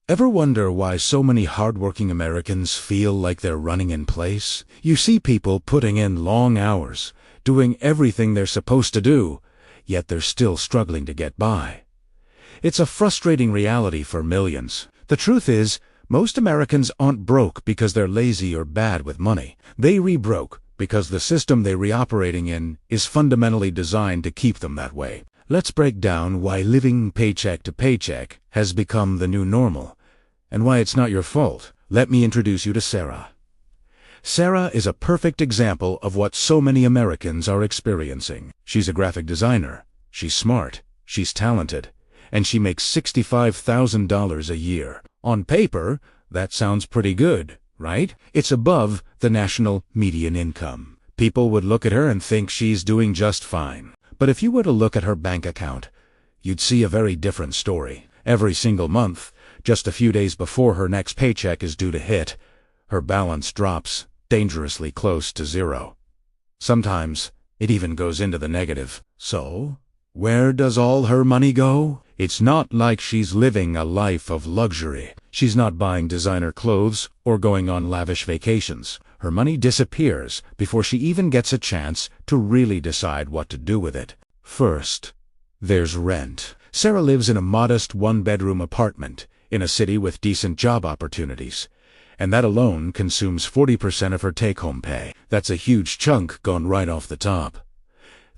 Ever wonder why so many hardworking Americans feel like they're running in place? You see people putting in long hours, doing everything they're supposed to do, yet they're still struggling to get by. It's a frustrating reality for millions. The truth is, most Americans aren't broke because they're lazy or bad with money. They re-broke because the system they're reoperating in is fundamentally designed to keep them that way. Let's break down why living paycheck to paycheck has become the new normal, and why it's not your fault. Let me introduce you to Sarah. Sarah is a perfect example of what so many Americans are experiencing. She's a graphic designer, she's smart, she's talented, and she makes $65,000 a year. On paper, that sounds pretty good, right? It's above the national median income. People would look at her and think she's doing just fine. But if you were to look at her bank account, you'd see a very different story. Every single month, just a few days before her next paycheck is due to hit, her balance drops dangerously close to zero. Sometimes, it even goes into the negative. So, where does all her money go? It's not like she's living a life of luxury. She's not buying designer clothes or going on lavish vacations. Her money disappears before she even gets a chance to really decide what to do with it. First, there's rent. Sarah lives in a modest one-bedroom apartment in a city with decent job opportunities, and that alone consumes 40% of her take-home pay. That's a huge chunk gone right off the top.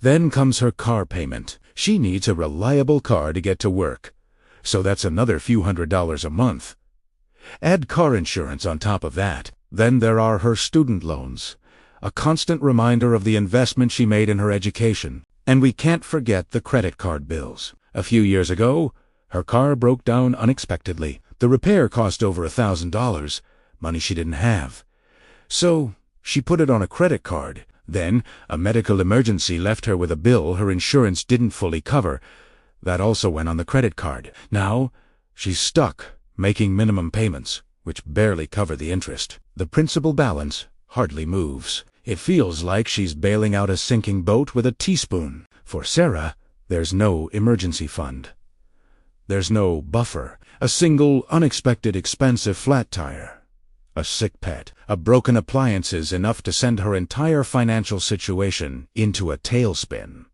Then comes her car payment. She needs a reliable car to get to work, so that's another few $100s a month. Add car insurance on top of that. Then there are her student loans, a constant reminder of the investment she made in her education. And we can't forget the credit card bills. A few years ago, her car broke down unexpectedly. The repair cost over $1,000, money she didn't have. So she put it on a credit card. Then a medical emergency left her with a bill her insurance didn't fully cover. That also went on the credit card. Now she's stuck making minimum payments, which barely cover the interest. The principal balance hardly moves. It feels like she's bailing out a sinking boat with a teaspoon. For Sarah, there's no emergency fund. There's no buffer. A single unexpected expensive flat tire, a sick pet, a broken appliances enough to send her entire financial situation into a tailspin.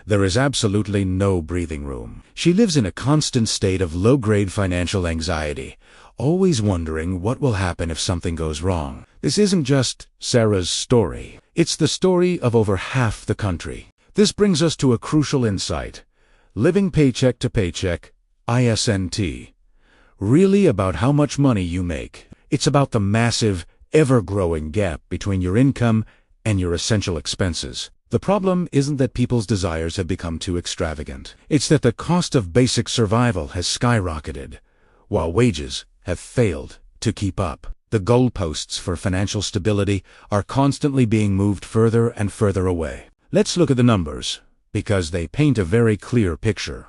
There is absolutely no breathing room. She lives in a constant state of low-grade financial anxiety, always wondering what will happen if something goes wrong. This isn't just Sarah's story. It's the story of over half the country. This brings us to a crucial insight. Living paycheck to paycheck, ISNT, really about how much money you make. It's about the massive, ever-growing gap between your income and your essential expenses. The problem isn't that people's desires have become too extravagant. It's that the cost of basic survival has skyrocketed, while wages have failed to keep up. The goalposts for financial stability are constantly being moved further and further away. Let's look at the numbers, because they paint a very clear picture.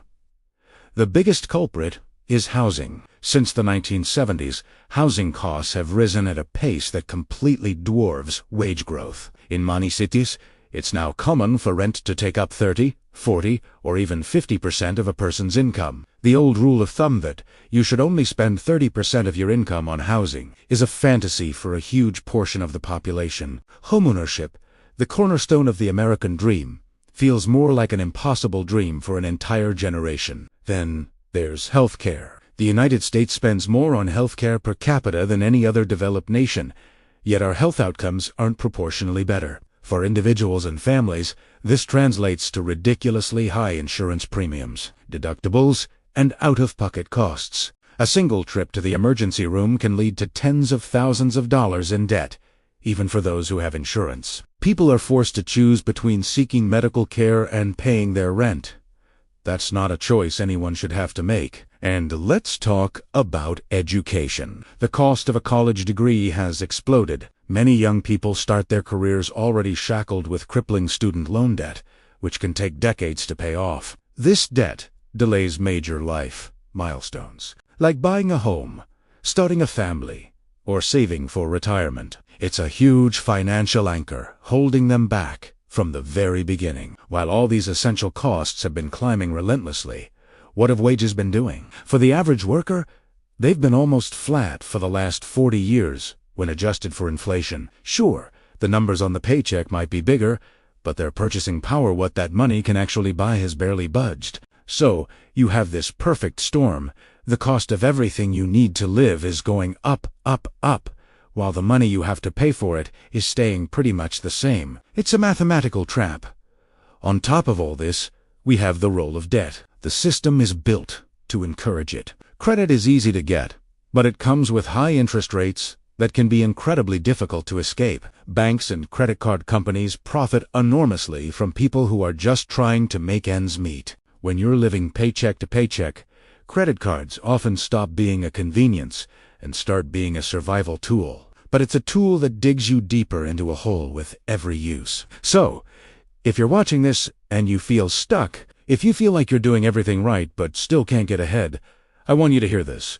The biggest culprit is housing. Since the 1970s, housing costs have risen at a pace that completely dwarfs wage growth. In many cities, it's now common for rent to take up 30, 40, or even 50% of a person's income. The old rule of thumb that you should only spend 30% of your income on housing is a fantasy for a huge portion of the population. Homeownership, the cornerstone of the American dream, feels more like an impossible dream for an entire generation. Then there's healthcare. The United States spends more on healthcare per capita than any other developed nation, yet our health outcomes aren't proportionally better. For individuals and families, this translates to ridiculously high insurance premiums, deductibles, and out-of-pocket costs. A single trip to the emergency room can lead to tens of thousands of dollars in debt, even for those who have insurance. People are forced to choose between seeking medical care and paying their rent. That's not a choice anyone should have to make. And let's talk about education. The cost of a college degree has exploded. Many young people start their careers already shackled with crippling student loan debt, which can take decades to pay off. This debt delays major life milestones, like buying a home, starting a family, or saving for retirement. It's a huge financial anchor holding them back from the very beginning. While all these essential costs have been climbing relentlessly, what have wages been doing? For the average worker, They've been almost flat for the last 40 years, when adjusted for inflation. Sure, the numbers on the paycheck might be bigger, but their purchasing power, what that money can actually buy, has barely budged. So, you have this perfect storm. The cost of everything you need to live is going up, up, up, while the money you have to pay for it is staying pretty much the same. It's a mathematical trap. On top of all this, we have the role of debt. The system is built to encourage it. Credit is easy to get, but it comes with high interest rates that can be incredibly difficult to escape. Banks and credit card companies profit enormously from people who are just trying to make ends meet. When you're living paycheck to paycheck, credit cards often stop being a convenience and start being a survival tool. But it's a tool that digs you deeper into a hole with every use. So, if you're watching this and you feel stuck, if you feel like you're doing everything right but still can't get ahead, I want you to hear this.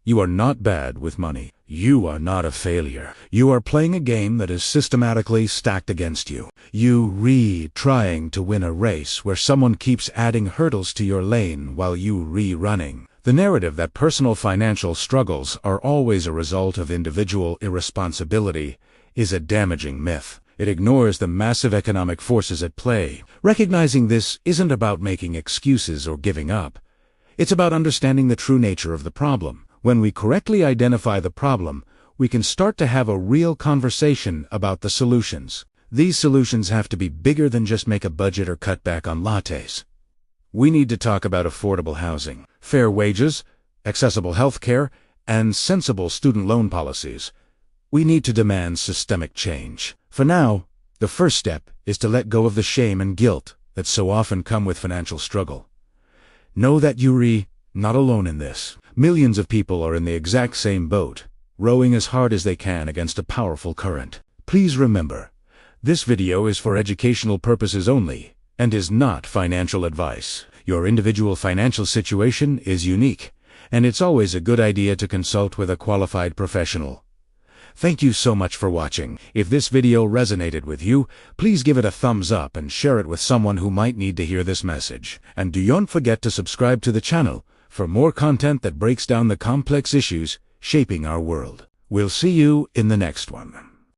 You are not bad with money. You are not a failure. You are playing a game that is systematically stacked against you. You trying to win a race where someone keeps adding hurdles to your lane while you running. The narrative that personal financial struggles are always a result of individual irresponsibility is a damaging myth. It ignores the massive economic forces at play. Recognizing this isn't about making excuses or giving up. It's about understanding the true nature of the problem. When we correctly identify the problem, we can start to have a real conversation about the solutions. These solutions have to be bigger than just make a budget or cut back on lattes. We need to talk about affordable housing, fair wages, accessible health care, and sensible student loan policies. We need to demand systemic change. For now, the first step is to let go of the shame and guilt that so often come with financial struggle. Know that you're not alone in this. Millions of people are in the exact same boat, rowing as hard as they can against a powerful current. Please remember, this video is for educational purposes only and is not financial advice. Your individual financial situation is unique, and it's always a good idea to consult with a qualified professional. Thank you so much for watching. If this video resonated with you, please give it a thumbs up and share it with someone who might need to hear this message. And don't forget to subscribe to the channel for more content that breaks down the complex issues shaping our world. We'll see you in the next one.